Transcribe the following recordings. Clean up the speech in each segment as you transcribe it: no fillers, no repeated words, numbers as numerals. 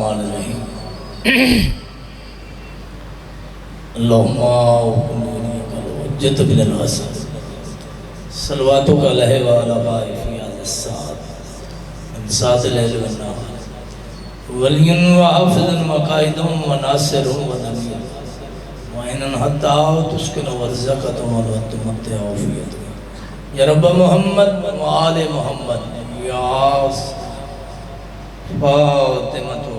बिस्मिल्लाहिर्रहमानिर्रहीम। अल्लाहुम्मा उज्जत बिल हसन सलवातु का लहवा लगा फियाज़ इंसात लैल व नहार वलियन व हाफिज़न व काइदुन व नासिरुन व नबीय्युन व इनन हत्ता तुस्किन व ज़कतुन व तुमत्तिअ फियत या रब मोहम्मद व आले मोहम्मद या फातिमतु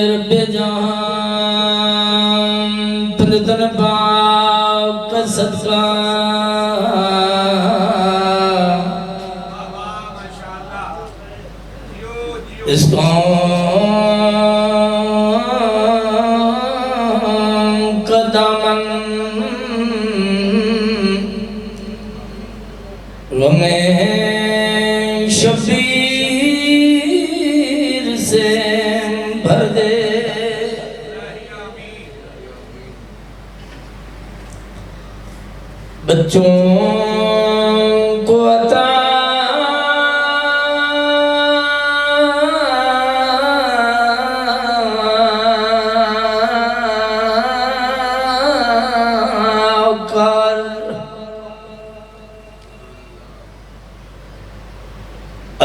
रब्बे जहां फिरदन पाक का सदका इस कौम का दामन गमे शबीर से भर दे। बच्चों को अता कर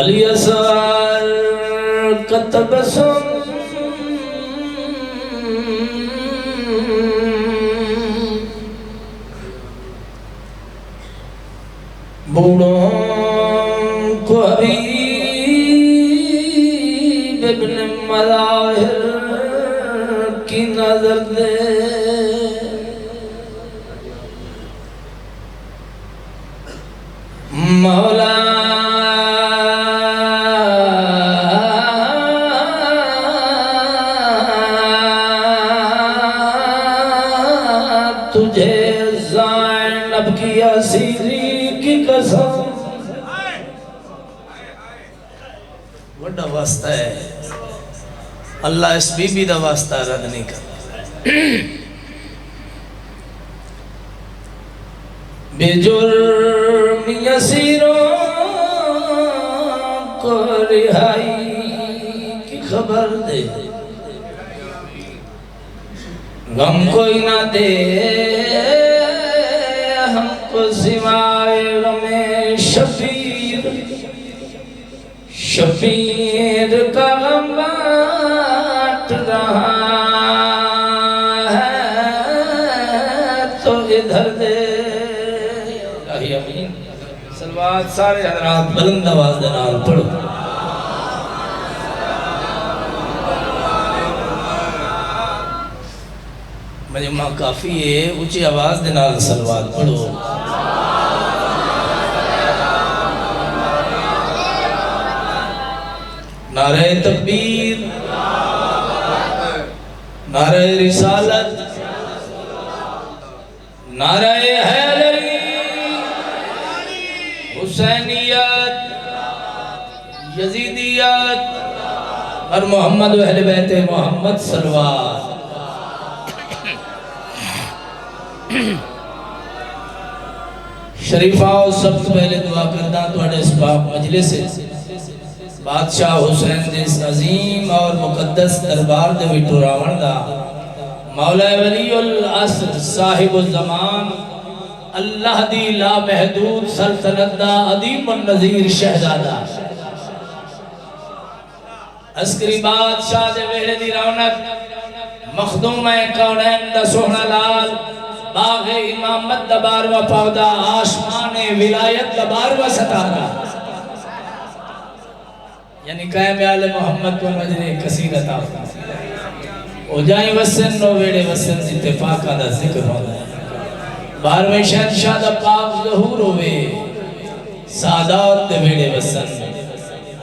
अली असर का तबस्सुम बूढ़ों को हबीब इब्न मज़ाहिर की नजर दे। मौला तुझे ज़ैनब की असीरी की कसम बड़ा वास्ता है। अल्लाह इस बीबी दा वास्ता रद्द नहीं करता। बेजुर्म असीरों को रिहाई की खबर दे। गम कोई ना दे हमको सिवाय गमे शबीर। शबीर का गम बांट रहा है तो इधर दे। आमीन। सलवात सारे हज़रात बुलंद आवाज़ दे नाल पढ़ो। मजमा काफी है, ऊंची आवाज दे नाल सलवात पढ़ो। नारे तकबीर, नारे रिसालत, नारे हैदरी, हुसैनियत, यजीदियत और मोहम्मद व अहले बैत मोहम्मद सलवात। शरीफाओ सबसे पहले दुआ करदा तुहाडे इस पाक मजलिस से बादशाह हुसैन जिस अजीम और मुकद्दस दरबार दे विच रावण दा मौला वलीउल असर साहिबुल ज़मान अल्लाह दी ला महदूद सल्तनत दा अदीमुन नज़ीर शहजादा अस्करी बादशाह दे वेड़े दी रौनक मखदूम कौनैन दा सोहना लाल बाग़े इमामत दा बारवा पौधा आसमान विलायत दा बारवा सितारा यानी कायम आले मोहम्मद को नजरे कसीरत ओ जाई वसन नो वेड़े वसन इत्तेफाका दा जिक्र होंदा है। 12वें शहंशाह दा पाक ज़हूर होवे सादात दे वेड़े वसन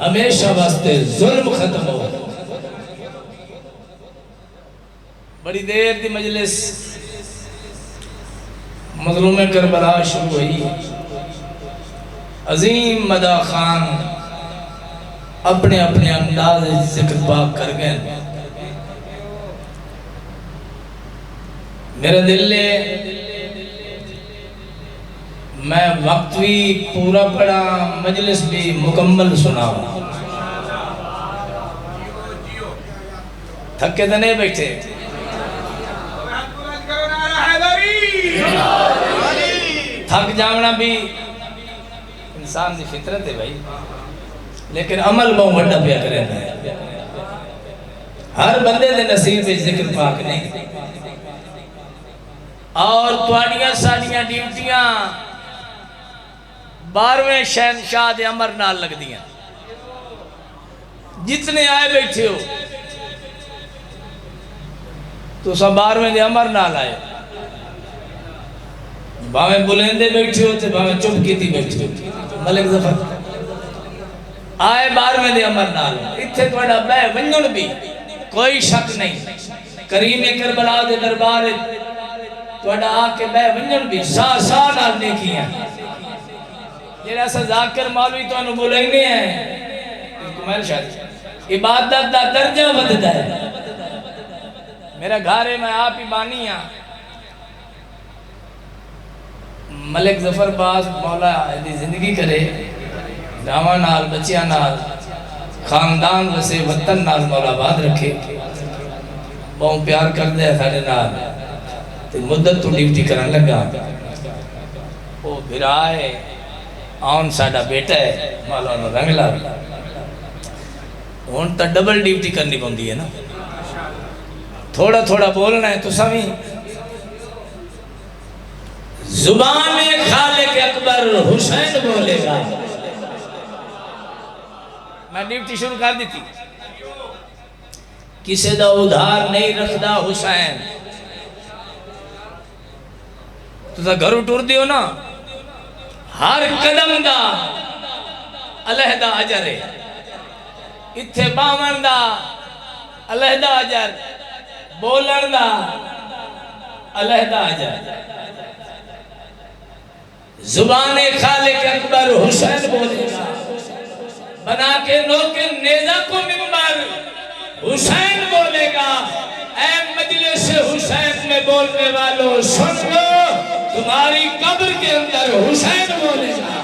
हमेशा वास्ते जुल्म खत्म हो। बड़ी देर दी मजलिस मज़लूम करबला शुरू हुई। अजीम मदा खान अपने अपने अंदाज जिक्र पाक कर गए। मेरा दिल मैं वक्त भी पूरा पढ़ा, मजलिस भी मुकम्मल सुना। थके तो नहीं बैठे? थक जाना भी इंसान की फितरत है भाई, लेकिन अमल बहुत बड़ा पिया करे। हर बंदे दे नसीब में जिक्र पाक नहीं। और तुहाड़ियां साड़ियां ड्यूटियां 12वें शहनशाह दे अमर नाल लगदियां। जितने आए बैठे हो तो सब 12वें दे अमर नाल आए, भावें बुलेंदे बैठे हो ते भावें चुप कीती बैठे हो। मलिक जफर आए 12वें दे अमर नाल। इत्थे तुहाडा बह वंजण भी कोई शक नहीं। करीम करबला दे दरबार तुहाडा आके बह वंजण भी सा सा नाल नेकियां। जेड़ा सा जाकिर मौलवी तुहानू बुलाइने हैं कुमैल शाह इबादत दा दर्जा वधदा है। मेरा घर है, मैं आप ही बानी हाँ। मलिक जफर बाज मौला दी जिंदगी करे, रावा नाल बच्चियां नाल खानदान वसे वतन नाल मौला बाद रखे। बहुत प्यार करते हैं साढ़े नाल ते मुद्दत तो ड्यूटी करन लगा। वो भिरा है आउन साडा बेटा है, मौला नु रंग ला। हुण तो डबल ड्यूटी करनी पौंदी है ना। थोड़ा थोड़ा बोलना है तो सभी जुबान में खालिक अकबर हुसैन बोलेगा। मैं ड्यूटी शुरू कर दी थी। किसी दा उधार नहीं रखदा हुसैन। तुसा घरों टुरदे हो ना, हर कदम दा अलहदा अजर है। इत्थे बावन दा अलहदा अजर, बोलन दा अलहदा अजर। जुबान खालिक अकबर हुसैन बोलेगा। बना के नोके नेजा को मिंबर हुसैन बोलेगा। ऐ मजलिस हुसैन में बोलने वालों सुन लो, तुम्हारी कब्र के अंदर हुसैन बोलेगा।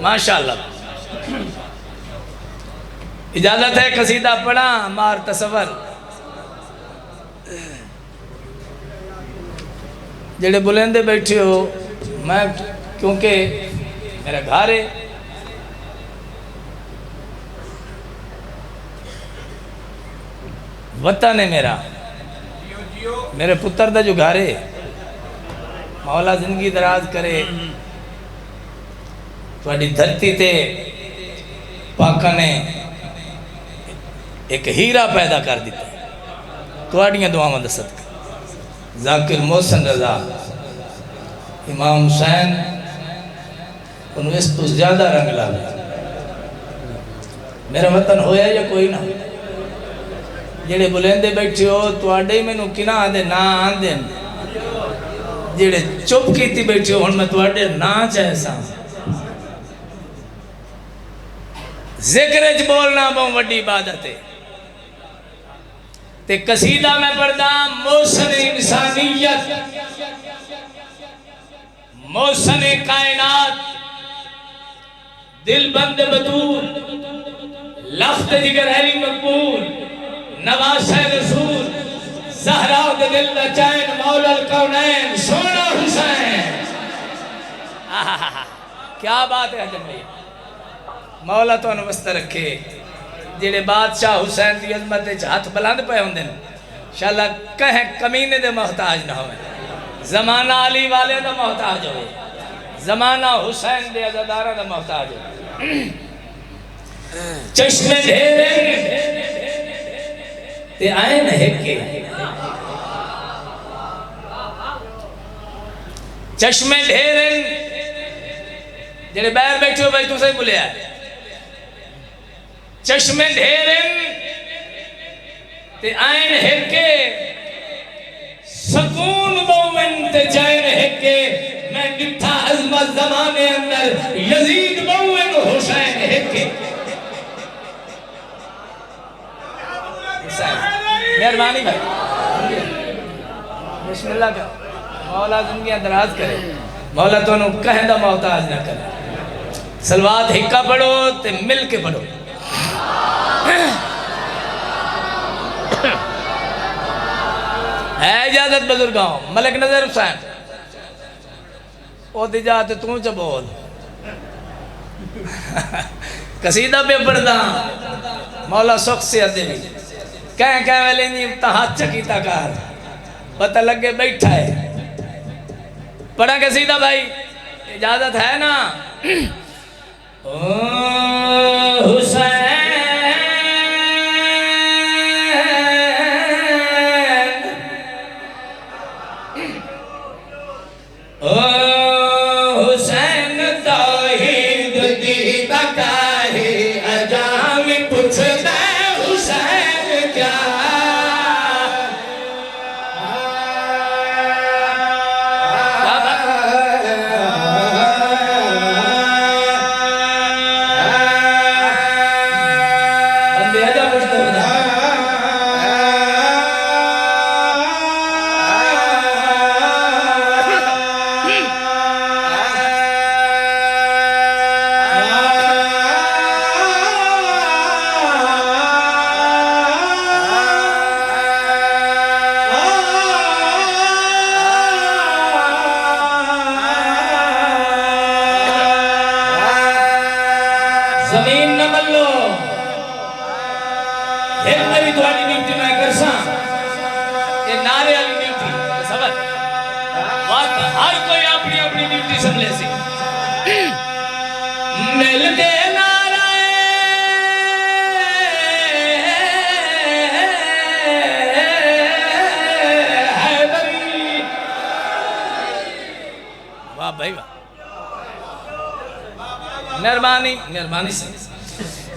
माशाअल्लाह। इजाजत है कसीदा पढ़ा मार तसवर। जेड़े बुलेंदे बैठे हो, मैं क्योंकि मेरा घर है, वतन है मेरा, मेरे पुत्र दा जो घर है। मौला जिंदगी दराज करे। थोड़ी धरती ते पाका ने एक हीरा पैदा कर दिता थोड़ियां दुआवां दा सदका। जाकिर मोहसिन रजा इमाम हुसैन उन्हें इस तो ज्यादा रंग ला। मेरा वतन होया या कोई ना। जेड़े बुलेंदे बैठे हो तुहाडे ही मैनू किना आंदे ना आंदे। जेड़े चुप कीती बैठे हो हुण मैं तुहाडे ना चाहे सा। जिक्र च बोलना बहुत वड्डी इबादत है। ते कसीदा मैं पढ़दा मौसम इंसानियत, मौसम कायनात, दिल बंद बतूल, लफ्ज़ जिगर हरी मकबूल, नवासे रसूल, ज़हरा दे दिल दा चैन, मौलल कौनैन सोना हुसैन। क्या बात है अजम भाई। मौला तो वस्ता रखे। जेड़े बादशाह हुसैन की अजमत हाथ बुलंद पे होंगे इंशाअल्लाह कहें कमीने दे मोहताज ना हो। जमाना अली वाले का मोहताज हो, जमाना हुसैन दे अज़ादारा का मोहताज हो। चश्मे ढेरे ते आए न हेके, चश्मे ढेरे जेड़े बाहर बैठे हो भाई तुम सही बोलिया। चश्मे ढेरन ते आयन हेके, सकून बहुवन ते चैन हेके। मैं डिठा अजमत ज़माने अंदर यजीद बहुवन हुसैन हेके। मेहरबानी भाई, बिस्मिल्लाह कर। मौला जिंदगी दराज करे, मौला तो कहें दा मोहताज ना करे। सलवात हिक्का पढ़ो ते मिल के पढ़ो। है इजाजत बुजुर्गों, मलिक नजर हुसैन ओ दी जात तू च बोल। कसीदा पे पढ़दा मौला सुख से अदे कह वेले नहीं हाथ चकीता कार पता लगे बैठा है। पढ़ा कसीदा भाई, इजाजत है ना? ओ हुसैन जमीन न मल्लो एक मेरी तुम्हारी ड्यूटी मैं कर सा ये नारे वाली ड्यूटी समझ बात हर कोई अपनी अपनी ड्यूटी संभले सी मिल के नारे हैदरी। वाह भाई वाह, मेहरबानी मेहरबानी से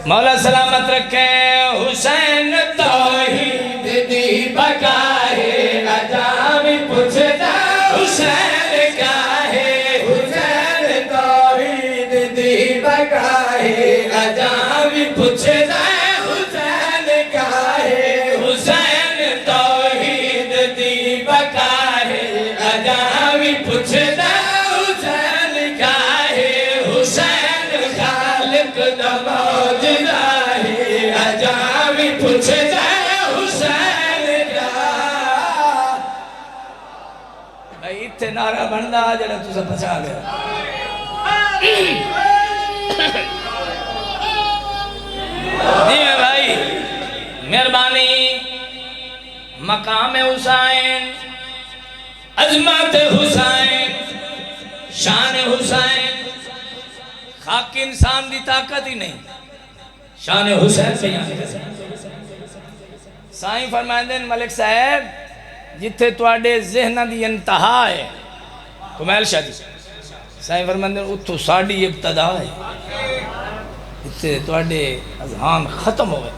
मौला सलामत रखे। हुसैन तौहीद दी बकाए अजामी पूछता हुसैन का है। हुसैन तौहीद दी बकाए अजामी पूछता हुसैन का है। हुसैन तौहीद दी बकाए अजामी पूछता हुसैन का है। हुसैन अजामी पूछता हुसैन का। भाई इत्थे नारा बनदा जरा तुसा बचा गया। जी भाई मेहरबानी। मकाम हुसैन, अजमत हुसैन, शान हुसैन, खाकी इंसान की ताकत ही नहीं, शान हुसैन से साईं फरमाते हैं मलिक साहब जिथे तुहाडे ज़हनां दी इंतहा है कमैल शाह जी साईं फरमाते हैं उत्थों साडी इब्तदा है। जिथे तुहाडे अज़हान खत्म होवे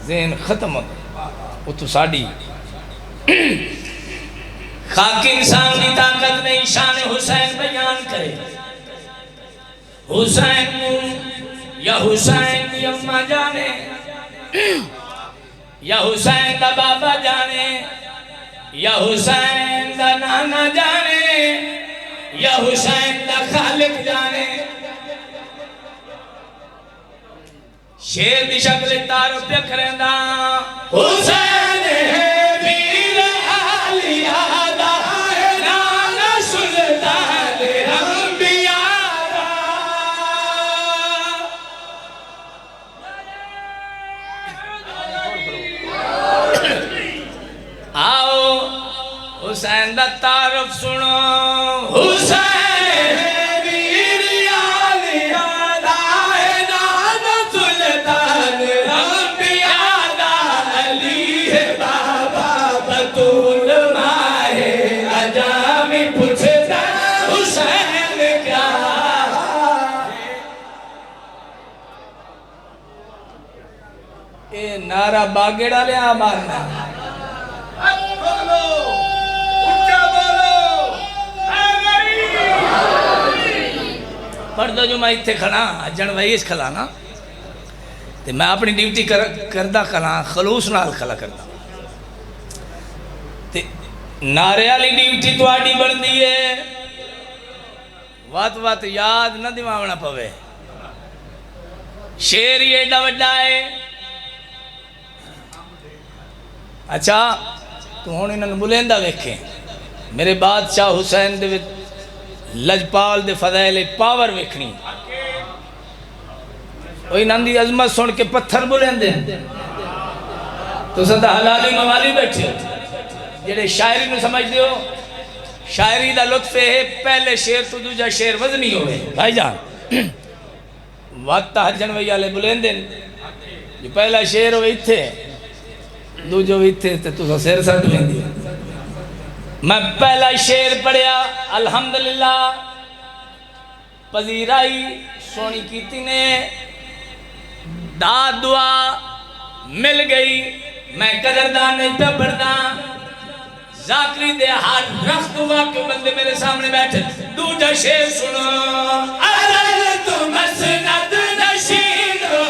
ज़हन खत्म हो उत्थों साडी। खाकी इंसान की ताकत नहीं, शान हुसैन बयान करे। हुसैन या हुसैन दी अम्मा जाने या हुसैन दा बाबा जाने या हुसैन दा नाना जाने या हुसैन दा खालिक जाने। शेर दी शक्ल तारो पे करेंदा हुसैन है वीर आलिया दा नाना सुल्तान अंबिया। आओ हुसैन दा तारफ सुनो। हुसैन वीर आलिया दा नाना सुल्तान अंबिया दा अली है बाबा बतूल माहे अजामी पूछता हुसैन का। ए नारा बागेड़ा ले आ मारना पढ़ दो जो मैं इतने खड़ा अजन वहीस खला ना तो मैं अपनी ड्यूटी करदा खला खलूस नाल खला करदा। ते नारे वाली ड्यूटी तुहाडी बनदी है, वत वत याद न दिवावना पवे। शेर ही एडा वड्डा है। अच्छा तू हुण इन्हां बुलेंदा वेखे, मेरे बादशाह हुसैन दे लजपाल दे फज़ाइल पावर वेखनी, इन्हां दी अजमत सुन के पत्थर बुलेंदे। तुसीं तां हलाली मवाली बैठे हो, जेड़े शायरी नूं समझदे हो। शायरी दा लुत्फ है पहले शेर तो दूजा शेर वजनी होवे भाईजान। वत हजन वही वाले बुलेंदे, जो पहला शेर हो इत्थे दूजो इत्थे, ते तुसीं सिर सट लेंदे। मैं पहला शेर पढ़िया, अल्हम्दुलिल्लाह पजीराई सोनी कीती ने, दाद दुआ मिल गई, मैं कदरदान नहीं पे बढ़दा। जाकरी दे हाथ रख दुआ के बंदे मेरे सामने बैठे। दूजा शेर सुनो, अरल तू मसनद नशीन हो,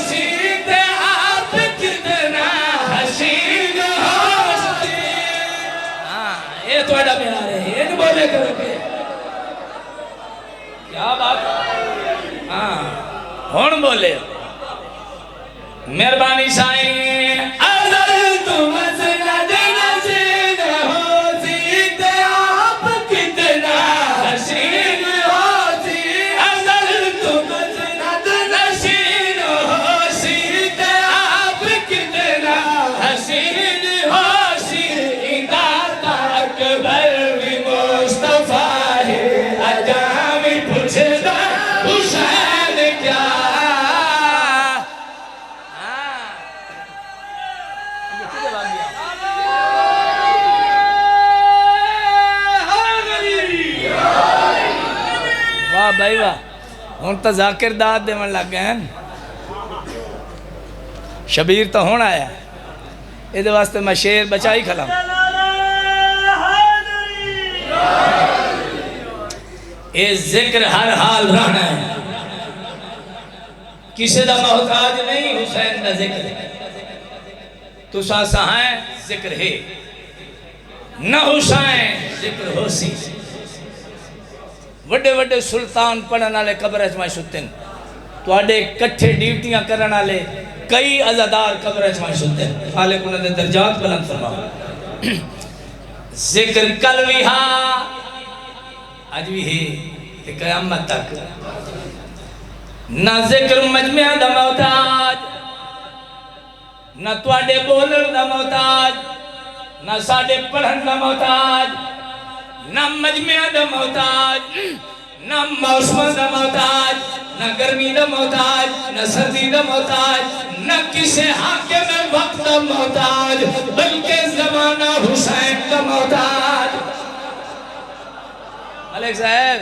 सीधे आप कितना हसीन हो। हाँ ये थोड़ा प्यार है, ये नहीं बोले करोगे क्या बात। हाँ हुण बोले मेहरबानी साईं। अरल तू मसनद नशीन हो, सीधे आप कितना हसीन हो। अरल तू मसनद नशीन हो, सीधे आप कितना हसीन हो। सीधा अकबर भी मुस्तफा है, अजामी पूछदा हुसैन क्या। वाह भाई वाह, हुण तो जाकिर दाद देवन लग गए हैं। शबीर तो हुण आया, ये वास्ते मैं शेर बचाई खला। ये जिक्र हर हाल रहना है, किसी का मोहताज नहीं। हुसैन का जिक्र तुसा सहाय जिक्र है न, हुसैन जिक्र हो सी। वड्डे वड्डे सुल्तान पढ़न वाले कब्र च सुते, तुहाडे कट्ठे ड्यूटियां करन वाले कई अज़ादार कब्र च सुते। खालिक उन्हां दे दर्जात बुलंद फरमावे। जिक्र कल भी हा, अज भी है ते क़यामत तक। ना जिक्र मजमिया दा मोहताज, ना तुहाडे बोलन दा मोहताज, ना साडे पढ़न दा मोहताज, ना मजमिया दा मोहताज, ना मौसम दा मोहताज, ना गर्मी दा मोहताज, ना सर्दी दा मोहताज, ना किसे हाकिम वक्त दा मोहताज, बल्कि ज़माना हुसैन दा मोहताज। मलिक साहब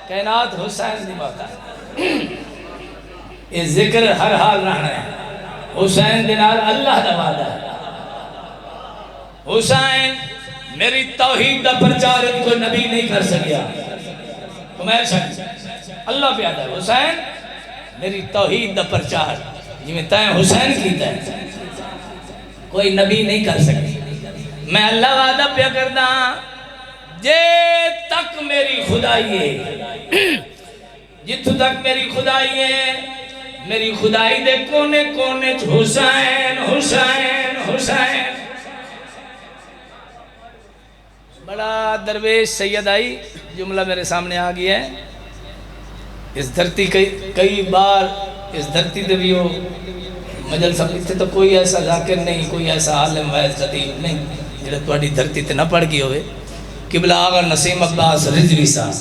कायनात हुसैन दी मोहताज। ये जिक्र हर हाल रहना है। हुसैन दे नाल अल्लाह दा वादा है। हुसैन मेरी तौहीद का प्रचार कोई नबी नहीं कर सकिया। उमैर शाह अल्लाह पे आता है, हुसैन मेरी तौहीद का प्रचार जिवें तैं हुसैन कीता है, कोई नबी नहीं कर सकती। मैं अल्लाह वादा पे करदा, जे तक मेरी खुदाई है, जिथों तक मेरी खुदाई है, मेरी खुदाई दे कोने कोने च हुसैन हुसैन हुसैन। बड़ा दरवेश सैयद आई जुमला मेरे सामने आ गया है। इस धरती कई बार इस धरती से भी हो मजल सब इतने तो कोई ऐसा जाकिर नहीं, कोई ऐसा आलिम वैद खतीब नहीं जो थोड़ी धरती ते ना पढ़ गई होवे। किबला आगा नसीम अब्बास रिजवी साहब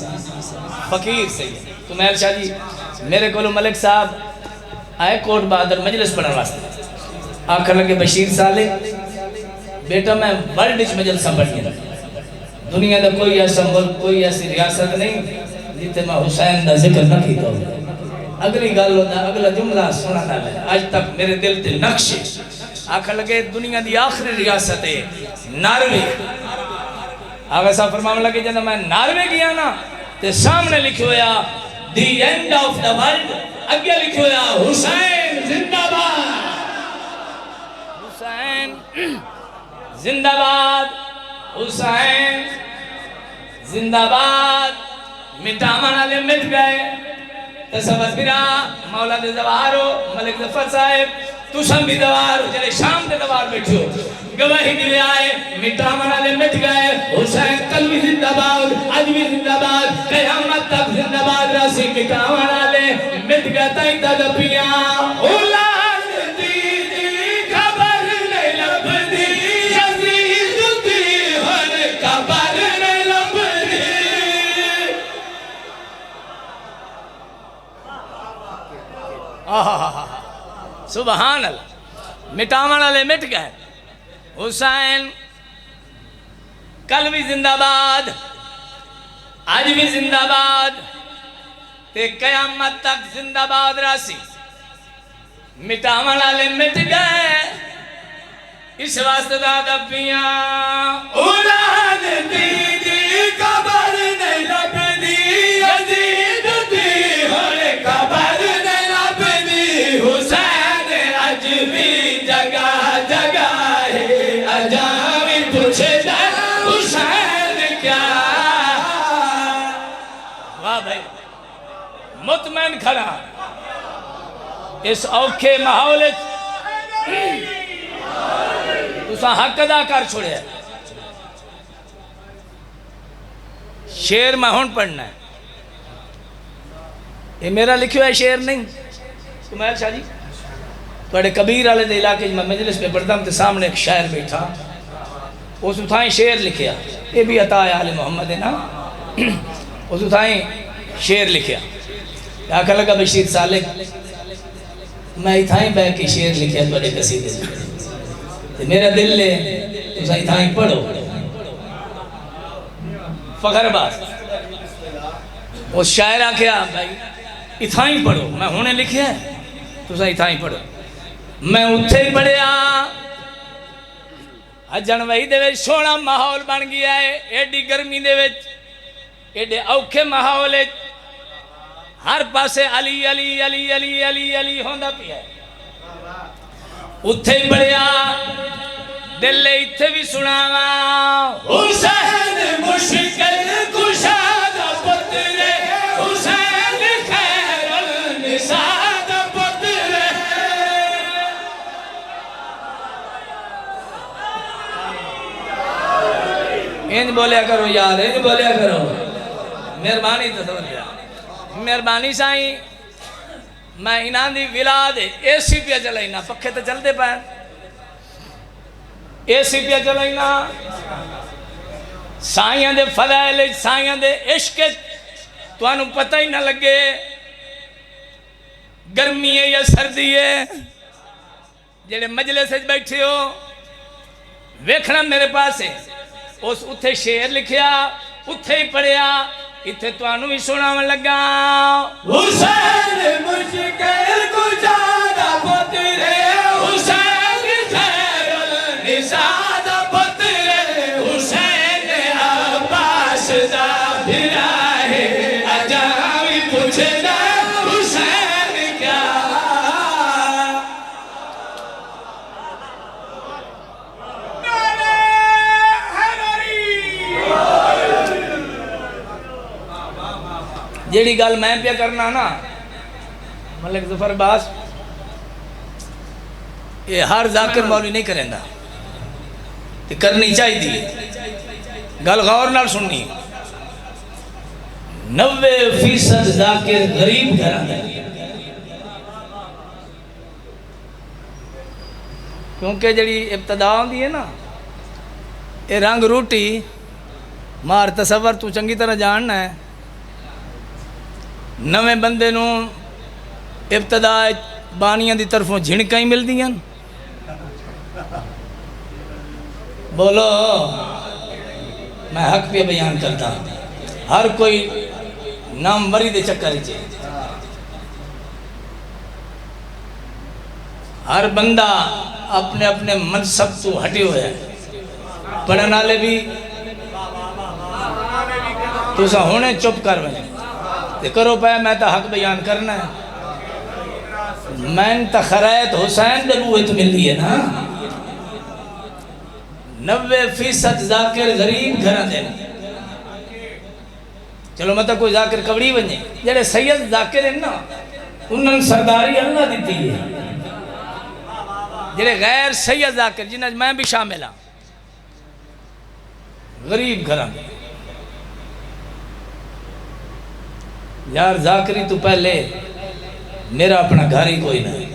फकीर सैयद तुमैर शाह जी मेरे को मलिक साहब आए कोट बहादुर मजलिस पढ़ने वास्ते। आखर लगे बशीर साले बेटा मैं वर्ल्ड मजलसा पढ़नी, दुनिया का कोई ऐसा मुल्क कोई ऐसी रियासत नहीं जिते मैं हुसैन का जिक्र न किया हो। अगली गल अगला जुमला सुना ना आज तक मेरे दिल ते नक्शे। आखर लगे दुनिया की आखिरी रियासत है नार्वे। आगे साहब फरमाने लगे जब मैं नार्वे गया ना तो सामने लिखे होया the end of the world, अगे लिखे होया हुसैन जिंदाबाद, हुसैन जिंदाबाद। हुसैन जिंदाबाद। मिटावन वाले मिट गए। तसव्वुर बिरा मौला दे दवारो मलिक जफर साहिब तुसम भी दवार जरे शाम दे दवार बैठो गवाही दिले आए। मिटावन वाले मिट गए। हुसैन कल भी जिंदाबाद, आज भी जिंदाबाद, कयामत तक जिंदाबाद। रासी मिटावन वाले मिट गए तई तदपिया औलाद दी खबर नहीं लभदी यजीद दी हर खबर नहीं लभदी। आहा सुभान अल्लाह। मिटावन वाले मिट गए। हुसैन कल भी जिंदाबाद, आज भी जिंदाबाद, ते कयामत तक जिंदाबाद। रासी मिटावन वाले मिट गए। इस वास्ते दादा पिया औलाद दी खबर नहीं लभदी यजीद दी हर खबर नहीं लभदी। हुसैन अज भी जगह जगह है अजा भी पूछदा हुसैन क्या। वाह भाई मुतमैन खड़ा इस औखे माहौल तुसा हक अदा कर छोड़े। शेर मैं हुण पढ़ना है। ये मेरा लिखा है शेर नहीं। सुमैल शाह जी थोड़े कबीर वाले दे इलाके मैं मजलिस में पढ़ता हूँ तो सामने एक शायर बैठा उस उठाई शेर लिखिया। ये भी अता आले मोहम्मद है ना। उस उठाई शेर लिखिया आखा लगा बशीर सालिक मैं इथाई बह के शेर लिखिया थोड़े कसीदे ते मेरा दिल ले तुसा इथाई पढ़ो। फखरबाज उस शायर आख्या भाई इथाई पढ़ो मैं हुणे लिखिया तुसा इथाई पढ़ो। मैं उत्थे ही पढ़िया जनवरी दे विच सोहना माहौल बन गया है। एडी गर्मी दे विच एडे औखे माहौल हर पासे अली अली अली अली अली अली होंदा पिया। उत्थे ही पढ़िया दिल इत्थे भी सुनावा हुसैन मुश्किल कुशा दा पुत्र हुसैन खैरुल निसा दा पुत्र। इंज बोलिया करो यार इंज बोलिया करो। मेहरबानी मेहरबानी साईं मैं इन्हां दी विलाद एसी पे चलाइना पखे तो चलते पैन एसी पे चलाइना साइयां दे फज़ाइल साइयां दे इश्क तुहानू पता ही ना लगे गर्मी है या सर्दी है। जेड़े मजलिस बैठे हो वेखना मेरे पास उस उत्थे शेर लिखिया उत्थे ही पढ़िया इत्थे तुहानू भी सुनावन लगा। हुसैन मुश्किल कुशा दा पुत्र हुसैन खैरुल निसा दा पुत्र हुसैन अब्बास दा भिरा है अजा भी पूछदा हुसैन क्या। जेड़ी गल मैं पे करना ना मलिक जफर बास ये हर जाकिर मौलवी नहीं करेंदा ते करनी चाहिए। गल गौर नाल सुननी 90% जाकिर गरीब घर आंदा क्योंकि जड़ी इब्तदा होंदी है ना ये रंग रोटी मार तसव्वुर तू चंगी तरह जानना है। नवे बंदे नू इब्तदा बानियां दी तरफों झिणकां ही मिलदियां। बोलो मैं हक पे बयान करता हर कोई नाम मरी दे चक्कर च हर बंदा अपने अपने मनसब तो हटे हुए है। पढ़ने वाले भी तुसा होने चुप कर वजह करो पाया मैं तो हक बयान करना है। मैं तो खरैत हुसैन दे बूहे तो मिलती है ना 90% जाकिर गरीब घर दे। चलो मतलब कोई जाकिर कवड़ी बने, जेडे सैयद जाकिर हैं ना उन्होंने सरदारी अल्लाह दी है। जेडे गैर सैयद जाकिर जिन्हें मैं भी शामिल हाँ, गरीब घर यार। जाकरी तो पहले मेरा अपना घर ही कोई नहीं।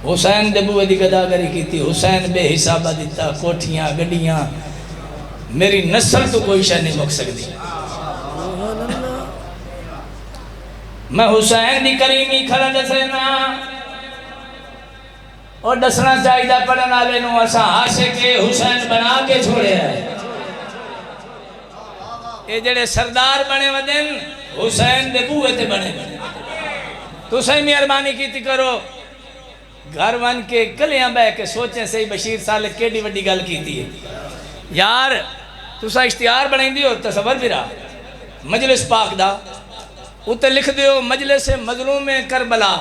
हुसैन दे बूए की गदागरी की, हुसैन बेहिसाबा दिता, कोठियां गड्डियां, मेरी नस्ल तो कोई शह नहीं मुक सकती। मैं हुसैन दी करीमी खरा दसना और दसना चाहिए पढ़ने वाले नूं असा आशिके हुसैन बना के छोड़े है। ये जेड़े सरदार बने वदन हुसैन दे बूए ते बने। तुसीं मेहरबानी की करो घर वन के कलियां बह के सोचें सही बशीर साल केडी वड्डी गल कीती है यार। तुसा इश्तिहार बनाई हो तसवर भी रहा मजलिस पाक दा, उत्ते लिख दियो मजलिस मजलूम करबला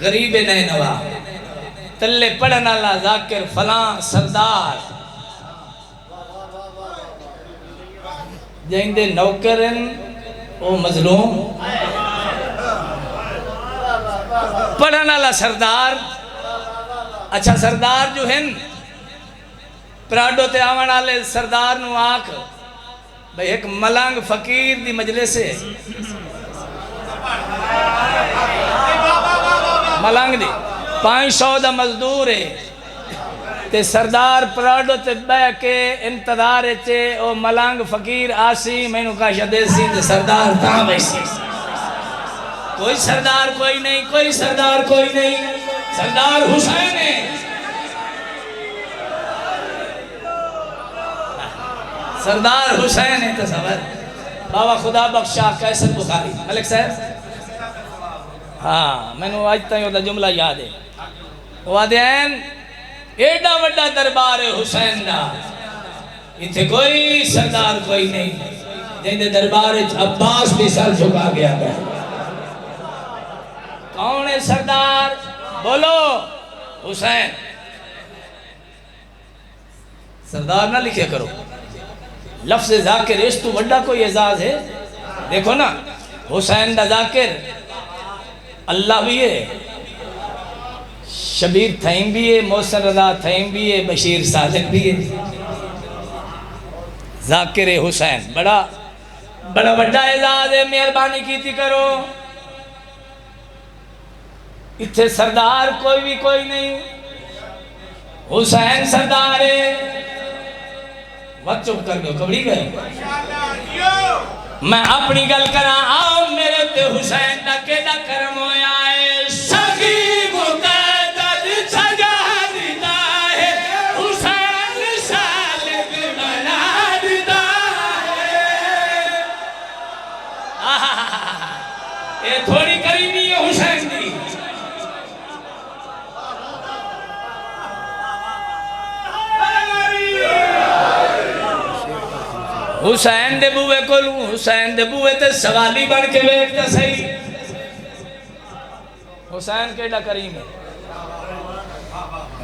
गरीब नैनवा तल्ले पढ़न वाला जाकिर फलां सरदार। जिंदे नौकरन ओ मजलूम, पढ़न वाला सरदार। अच्छा सरदार जो है पराडो ते आवन वाले सरदार नु आख भाई एक मलंग फकीर दी मजलिस है, मलंग दी 500 दा मजदूर है ते सरदार पराडो ते बह के इंतजार चे ओ मलंग फकीर आसी मैनू का देसी ते सरदार ता बैसी। कोई सरदार कोई नहीं, कोई सरदार कोई नहीं, सरदार हुसैन है। सरदार हुसैन है तसवर। बाबा खुदा बख्शा कैसर बुखारी मलिक साहब, हाँ मैनू आज तक ओदा जुमला याद है। वो आदेन एडा वड्डा दरबार है हुसैन दा, इत्थे कोई सरदार कोई नहीं, जिंदे दरबार अब्बास भी सर झुका गया है। कौन है सरदार? बोलो हुसैन। सरदार ना लिखे करो, लफ्ज़ जाकिर इस तो वड्डा कोई एजाज है। देखो ना हुसैन दा जाकिर अल्लाह भी है, शबीर थईम भी है, मोहसिन रजा थईम भी है, बशीर सादिक भी है। जाकिर हुसैन बड़ा बड़ा वड्डा एजाज है। मेहरबानी की करो, इत्थे सरदार कोई भी कोई नहीं, हुसैन सरदार है। वक्त चुप कर दो, कबड़ी गए। मैं अपनी गल करा, आओ मेरे ते हुसैन दा केड़ा करम होया है। सगी मुकद्दर सजा दिता है, हुसैन सालिक बना दिता है। ये थोड़ी करीबी है हुसैन दी। हुसैन दे बूए को हुसैन दे बूए ते सवाली बन के वेखता सही, हुसैन केड़ा करीम है।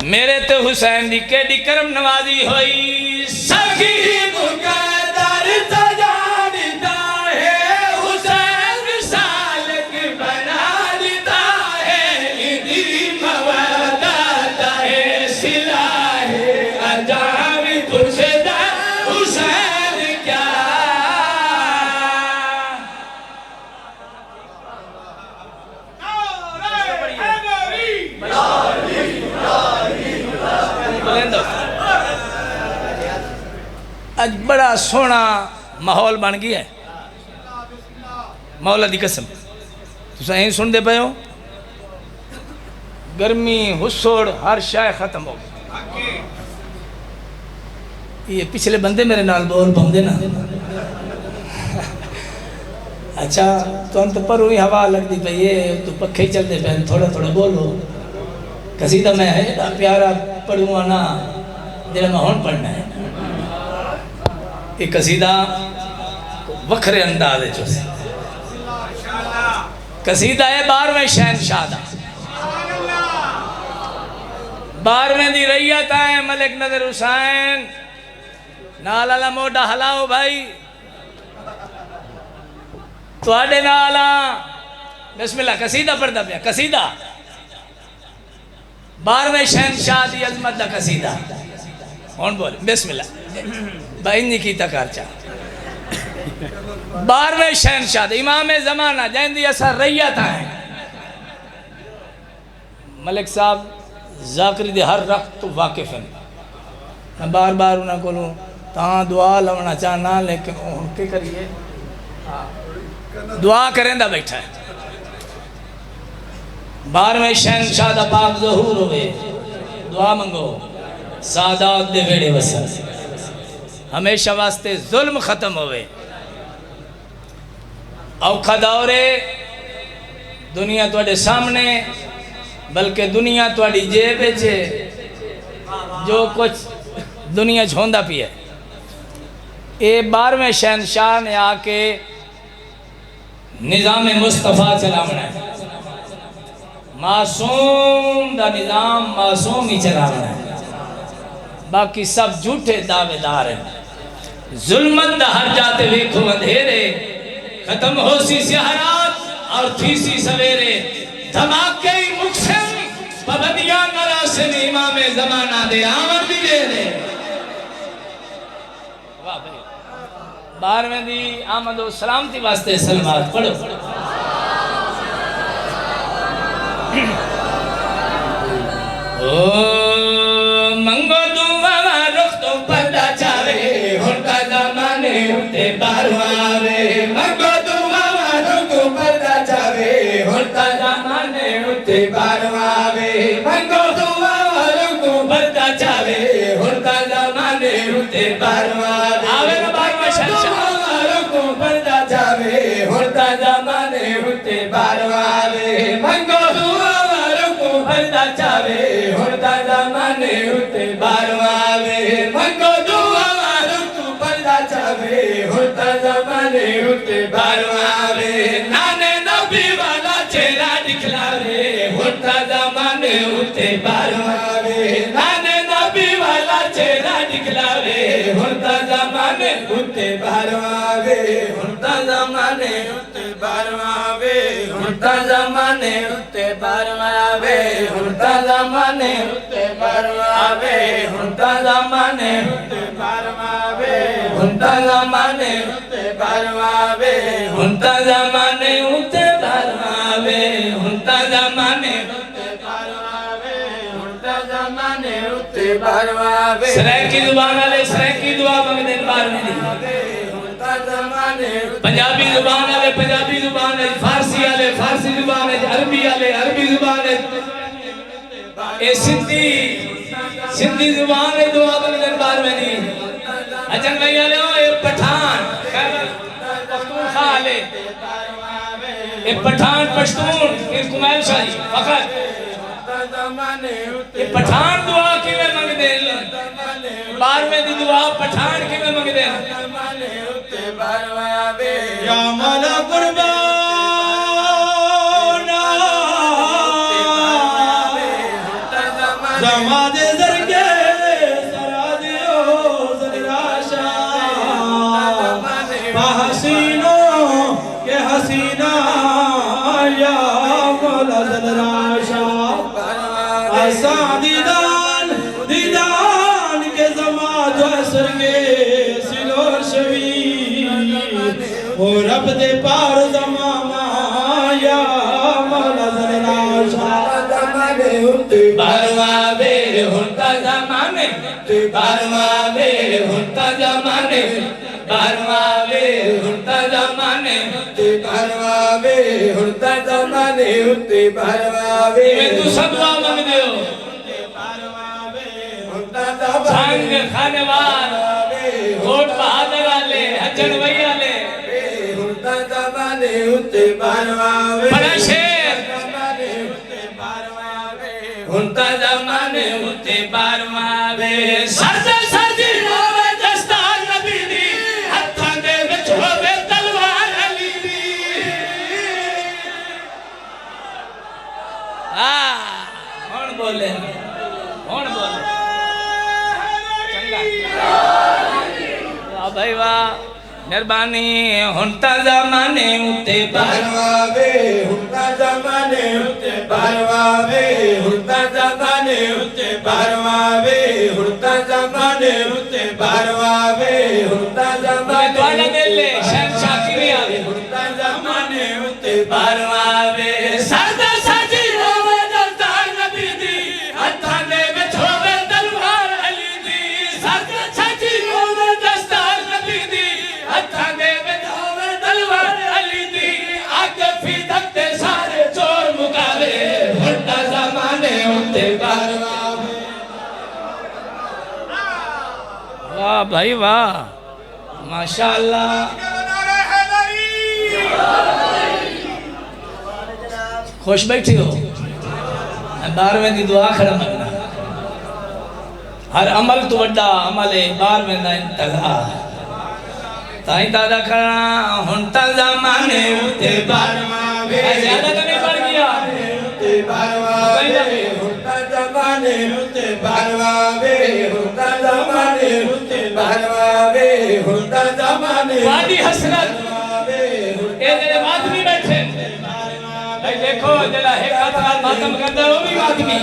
मेरे ते हुसैन दी केड़ी करम नवाजी होई। सगी मुकद्दर सजा दिता है, हुसैन सालिक बना दिता है। इदी मवदत है सिला है अजामी पुछदा हुसैन आज बड़ा सोहना माहौल बन गया है। मौला दी कसम तुम यही सुनते पे हो, गर्मी हुसोड़ हर शाय खत्म हो गई। ये पिछले बंदे मेरे नाल बोल पाते ना। अच्छा तो पर ही हवा लगती पई है, तो पखे चलते पे, थोड़ा थोड़ा बोलो। कसीदा मैं है प्यारा पढ़ूंगा ना जरा मैं हुण पढ़ना है। एक कसीदा वखरे अंदाज है, कसीदा है 12वें शहनशाह दा। 12वें दी रैयत है मलिक नजर हुसैन नाल आला मोढा हलाओ भाई तुहाडे नाल बिस्मिल्लाह कसीदा पढ़दा पिया कसीदा 12वें शहनशाह दी अजमत दा कसीदा हुण बोल बिस्मिल्लाह भाई नहीं कीता खर्चा 12वें शहनशाह इमाम ज़माना जैंदी असर रैयत है मलिक साहब जाकरी दे हर रख तो वाकिफ है मैं बार बार उन्होंने को दुआ लवना चाहना लेकिन के करिए दुआ करें बैठा है 12वें शहनशाह दा पाक ज़हूर होवे दुआ मंगो सादात दे वेड़े वसन हमेशा वास्ते जुल्म खत्म होवे औखा दौरे दुनिया तुहाडे सामने बल्कि दुनिया तुहाडी जेब च जो कुछ दुनिया होंदा पी है ये 12वें शहनशाह ने आके निज़ाम मुस्तफ़ा चलावना है मासूम दा निज़ाम मासूम ही चलावना है बाकी सब झूठे दावेदार हैं जुल्मत दा हर जाते वेखो अंधेरे खत्म हो सी सियारात और थी सी सवेरे धमाके मुक्सम पाबंदियां नरासिम इमाम ज़माना दे आमद भी दे दे वाह भाई 12वें दी आमद और सलामती वास्ते सलवात पढ़ो ओ मंगो दुआ रुख तो पर्दा चावे हुनका ज़माने उते बारवावे मंगो दुआ रुख तो पर्दा चावे हुनका ज़माने उते बारवावे मंगो दुआ रुख तो पर्दा चावे हुनका ज़माने उते बारवावे आवे ना 12वें शहनशाह रुख तो पर्दा चावे हुनका ज़माने उते बारवावे मंगो दुआ रुख तो पर्दा चावे हुनका ज़माने उते बारवावे मंगो दुआ रुख तो पर्दा चावे हुनका ज़माने उते बारवावे नाने नबी वाला चेहरा दिखलावे हुनका ज़माने उते बारवावे नाने नबी वाला चेहरा दिखलावे हुनका ज़माने उते बारवावे हुनका ज़माने उते बारवावे हुनका ज़माने उते बारवावे हुनका ज़माने उते बारवावे हुनका ज़माने उते बारवावे हुनका ज़माने उते बारवावे हुनका ज़माने उते बारवावे हुनका ज़माने उते बारवावे हुनका ज़माने उते बारवावे सराय की जुबान वाले सराय की दुआ मंगदे 12वें दी पंजाबी जुबान वाले पंजाबी जुबान है फारसी वाले फारसी जुबान है अरबी वाले अरबी जुबान है ए सिंधी जुबान है दुआ मंगदे 12वें दी अजन भाई वाले ए पठान पख्तूनख्वा वाले ए पठान पश्तून ए कुमैल शाही फखर ये पठान दुआ किवें मंगदे 12वें दी दुआ पठान किवें मंगदे या मौला कुर्बाना जमादे जरगे सरादियो जराशा हसीनो के हसीना या मौला जराशा ऐसा दीदान दीदान के जमाद सरगे सिलो शवी ओ रब दे पार जमाना या मौला जराशा ज़माने उते बारवावे हुनका ज़माने उते बारवावे हुनका ज़माने बारवावे हुनका ज़माने उते बारवावे हुनका ज़माने उते बारवावे मैं तू सब दुआ मंगदे हो संग खानेवाल कोट बहादुर वाले हजन वही वाले हुनका ज़माने उते बारवावे बड़ा शेर हुनका ज़माने उते बारवावे सरदे सरदी होवे दस्तार नबी दी हत्थां दे विच होवे तलवार अली दी हुण बोले भाई वाह मेहरबानी हुंता ज़माने उते परवावे हुंता ज़माने उते परवावे हुंता ज़माने उते परवावे हुंता ज़माने उते परवावे हुंता ज़माने द्वारा दिल शहर शाकिरी आवे हुंता ज़माने उते परवावे सादा साजी होवे दस्तार नबी दी हत्थां दे विच होवे तलवार अली दी सादा साजी होवे दस्तार नबी दी हत्थां दे विच होवे तलवार अली दी अग फिदक ते सारे चोर मुकावे हुंता ज़माने उते परवावे वाह भाई वाह माशाअल्लाह खुश बैठी हो 12वें की दुआ खड़ा मंगना हर अमल तो बड़ा अमल है 12वें का इंतहा ताई दादा करना हुंता ज़माने उते परवावे ज्यादा तो नहीं पड़ गया उते परवावे हुंता ज़माने उते परवावे हुंता ज़माने उते परवावे हुंता ज़माने वादी हसरत ये जरे आदमी बैठे भाई देखो जरा एक हाथ नाल मातम करदा वो भी आदमी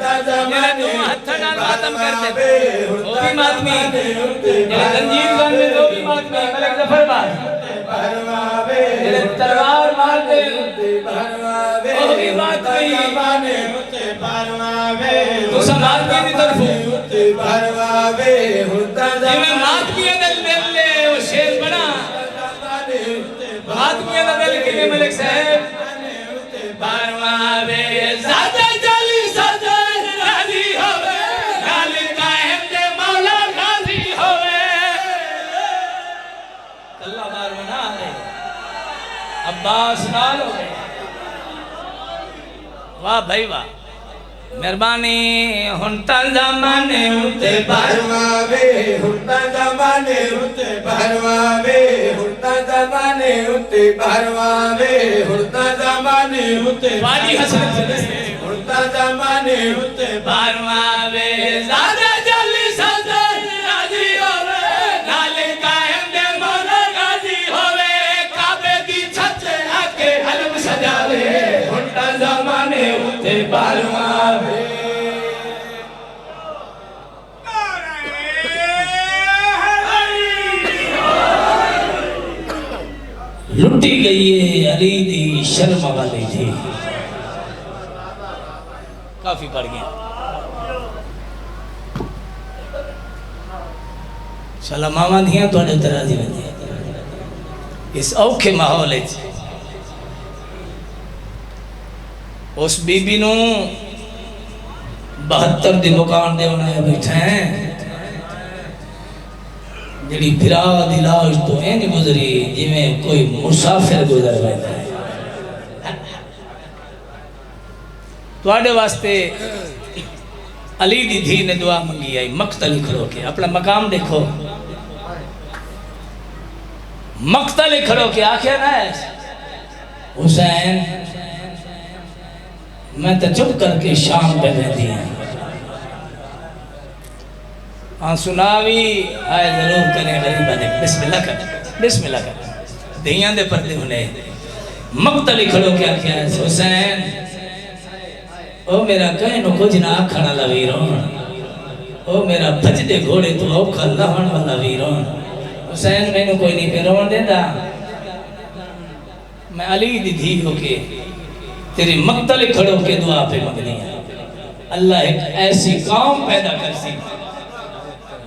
जरा दो हाथ नाल मातम करदे वो भी आदमी जरा रंजीत खान में वो भी आदमी मलिक जफर बाद जरा तलवार मार दे वो भी आदमी तो समाज की तरफ जिਵੇਂ मातमीਆਂ ਦਾ ਦਿਲ ਨੇ ਉਹ ਸ਼ੇਰ ਬਣਾ मातमीਆਂ ਦਾ ਦਿਲ ਕਿਵੇਂ ਮਲਿਕ ਸਾਹਿਬ परवावे ज़ादा जली सदा राज़ी होवे नाल कायम दे मौला गाज़ी होवे अल्लाह बार बना दे अब्बास नाल होवे वाह भाई वाह मेहरबानी हुंता ज़माने उते परवावे हुंता ज़माने उते परवावे हुंता ज़माने उते परवावे हुंता ज़माने उते वाली हसरत हुंता ज़माने उते परवावे ज़ादा जली सदा राज़ी होवे नाल कायम दे मौला गाज़ी होवे काबे दी छत आके हलम सजावे हुंता ज़माने उते परवावे लुटी गई है अली दी शर्म वाली थी काफी पड़ गया चला मामा दिया थोड़े तरह दी इस औखे माहौल उस बीबी नू 72 दी मुकान दे बनाया बैठे हैं जड़ी फिरा दी लाश तो इंज गुजरी जिवें कोई मुसाफिर गुजर बैठा है तुहाडे वास्ते अली दी धी ने दुआ मंगी आई मक्तल खड़ो के अपना मकाम देखो मक्तल खड़ो के आख्या ना हुसैन मैं तो चुप करके शाम पे बैठी हूं हाँ सुनावी आए जरूर करें गरीबा ने बिस्मिल्लाह कर दियां दे पर्दे होने मक्तल खड़ो के आख्या हुसैन ओ मेरा कहीं नु कुछ ना आखना ला वीरों ओ मेरा भजदे घोड़े तो औखा लाहण वाला वीरों हुसैन मैनू कोई नहीं पे रोन देंदा मैं अली दी धी होके तेरी मक्तल खड़ो के दुआ पे मंगनी है अल्लाह एक ऐसी कौम पैदा कर सी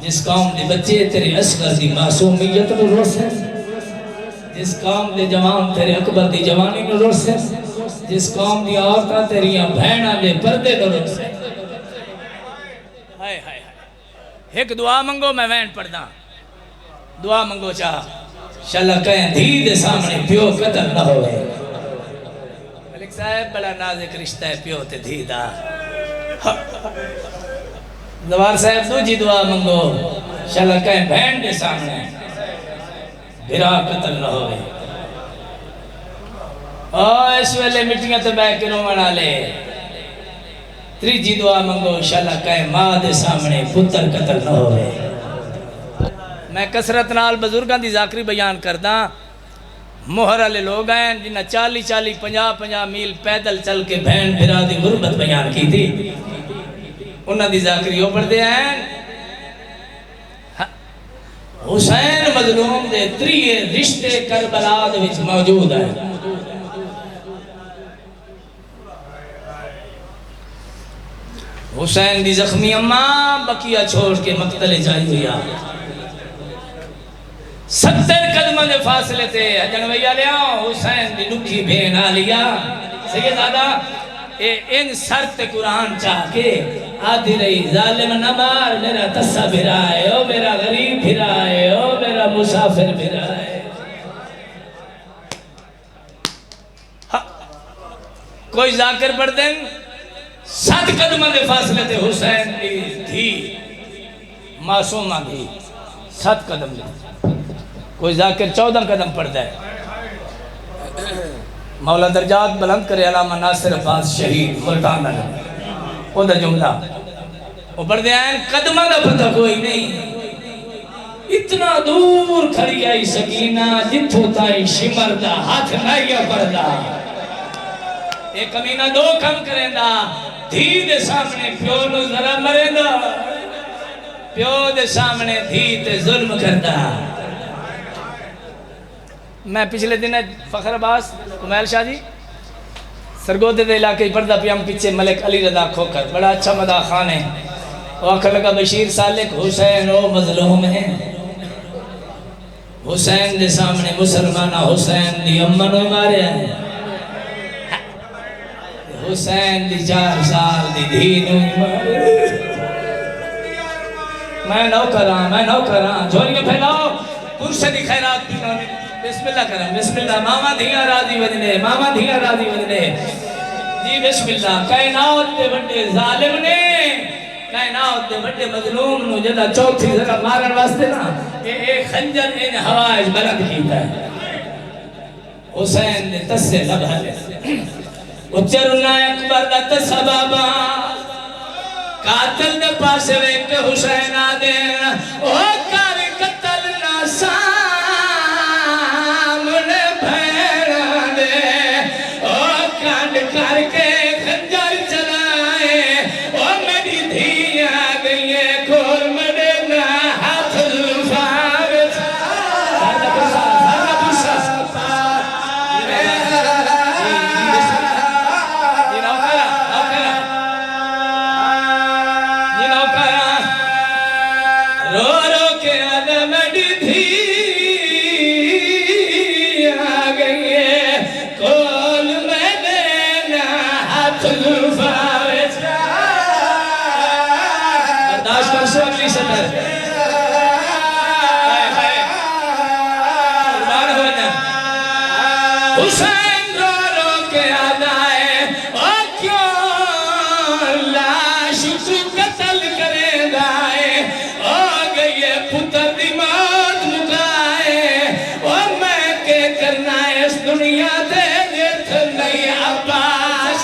जिस कौम दे बच्चे तेरे असगर दी मासूमियत नु रोसन जिस कौम दे जवान तेरे अकबर दी जवानी नु रोसन जिस कौम दी औरतां तेरियां भैणां दे पर्दे नु रोसन हाय हाय हाय एक दुआ मंगो मैं वैन पढ़दा दुआ मंगो चाह शाला कहें धी दे सामने प्यो कतल ना होवे मलिक साहब बड़ा नाजुक रिश्ता है प्यो ते धी दा दवार साहब दूजी दुआ मंगो शाला कहें बहन के सामने बिरा कतल न होवे ओ इस वेले मिट्टियां ते बैठ के रोवण वाले तीजी दुआ मंगो शाला कहें मां दे सामने पुत्र कतल न होवे मैं कसरत नाल बजुर्गों की जाकरी बयान करदा। मोहर वाले लोग हैं जिन्हें 40-40, 50-50 मील पैदल चल के बहन फिरा की गुरबत बयान की थी, उन्होंने जाकरी वो पढ़ते हैं। हुसैन मजलूम दे 3 रिश्ते करबला दे विच मौजूद है। हुसैन दी जख्मी अम्मा बकिया छोड़ के मकतले जाई हुई आ 70 कदम के फासले ते हजन भैया लिया हुसैन दी नुखी भेन आ लिया सैयदादा ए इन शर्त कुरान चाह के आधी रही जालिम न मार मेरा तस्सा फिरा है ओ मेरा गरीब फिरा है ओ मेरा मुसाफिर फिरा है। कोई जाकिर पढ़ दें 7 कदम के फासले ते हुसैन दी थी मासूमा दी 7 कदम दे। कोई जाकिर 14 कदम पढ़ता है। मौला दर्जात बुलंद करे अलामा नासिर अब्बास शहीद मुल्तान ओदा जुमला वो पढ़ते हैं कदमा का पता कोई नहीं, इतना दूर खड़ी आई सकीना जिथों ताई शिमर दा हाथ नहीं पड़दा। एक कमीना 2 कम करेंदा, धी दे सामने प्यो नु जरा मरेंदा, प्यो दे सामने धी ते जुल्म करदा। मैं पिछले दिन फखर अब्बास कुमैल शाह जी सरगोदे के इलाके पढ़ता पिया पीछे मलिक अली रजा खोकर बड़ा अच्छा मदा खान है। वो आखिर लगा बशीर सालिक हुसैन ओ मजलूम है, हुसैन के सामने मुसलमान हुसैन दी अम्मा नु मारे, हुसैन दी 4 साल दी धी नु मारे। मैं नौकरा झोलियां फैलाओ कुर्से दी खैरात बिस्मिल्लाह करम बिस्मिल्लाह मामा धिया राजी वजने मामा धिया राजी वजने जी बिस्मिल्लाह। कायनात दे बड़े जालिम ने कायनात दे बड़े मजलूम नु जदा चौथी जगह मारन वास्ते ना ए खंजर इन हवाज बुलंद कीता है। हुसैन ने तस्से लबहले उच्चरना अकबर दा तस्सा बाबा कातिल दे पासे वेख हुसैन आ दे ओ कर कत्ल ना सा करके खंजर चलाए ओ मेरी धी आ गई है खोल मरे ना हाथ जुल्फार रो रो के आने मेरी धी आ गई है खोल हुसैन रो रो के आदाए ओ क्यों लाश तू कत्ल करेगा ओ गए पुत्र दी मौत मुकाए ओ मैं के करना है इस दुनिया दे देख नहीं अब्बास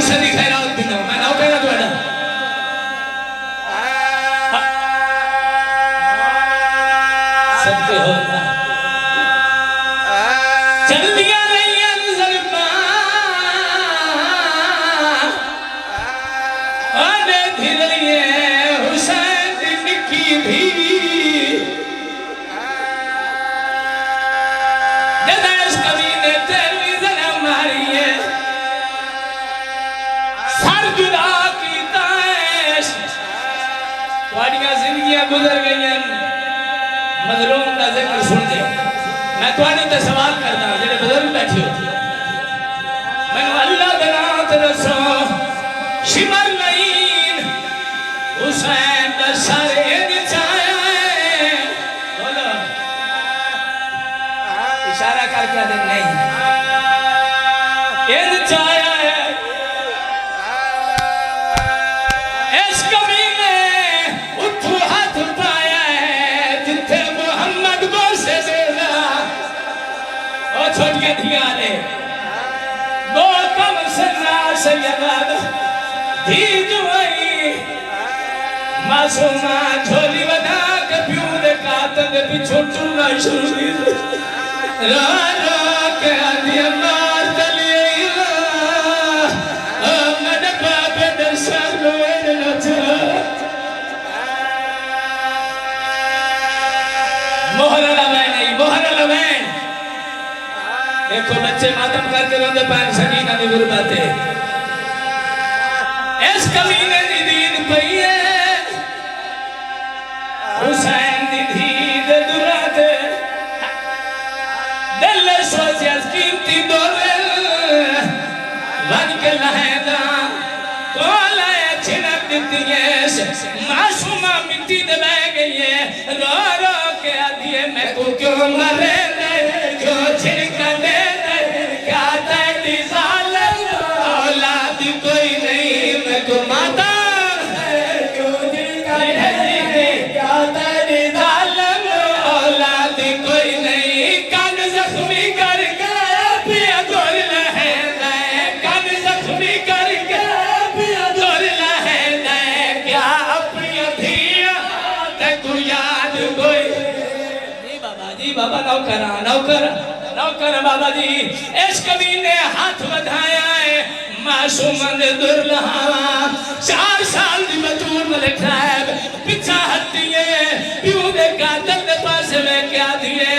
सदी खैरात भी ना मैं ना कहना तुम्हारा सत्य हो चल दिया नहीं अनजरबा अरे धीरे हुसैन दी निकी भी जदेश कभी ने तेरी जरा मारी है जुदा की ताश तुम्हारियां जिंदगियां गुजर गई मजलूम का जिक्र सुन दे। मैं तुम्हारे ते सवाल करदा जेडे बुजुर्ग बैठे हो मैनू अल्लाह दे नाम ते दसो शिमर नहीं हुसैन दा सर इन छाया है बोलो इशारा करके दे नहीं इन छाया गो कम सन्ना सैयद धी जुई मासूमा झोली बना के प्यू दे कातन दे पिछो टुरना शुरू की रो रो के आदि मार तली मद बाबे दर्शन लोए नचा मोहर लवैन देखो बच्चे मातम करके रोंदे पान सकीना दी गुरबाते इस कमीने दी दीन पईए हुसैन दी दीद दुराते दिल सोचे कीमती डोले वन के लहदा कोला छिनक दिए मासूमा मिट्टी दे बह गई है रो रो के आदिए मैं को क्यों मरे क्यों छिनका दे क्या तेरी जालिम औलाद कोई नहीं मैं को माता क्यों छिनका दे क्या तेरी जालिम औलाद कोई नहीं कान जख्मी करके पिया गोर लहदा कान जख्मी करके पिया गोर लहदा क्या अपनी धिया ते को याद कोई जी बाबा नौकर बाबा जी इस कभी ने हाथ बढ़ाया है मासूम ने दुर्लहावा 4 साल दी बतूर मलिक साहब पीछा हटिए प्यू दे कातल दे पास में क्या दिए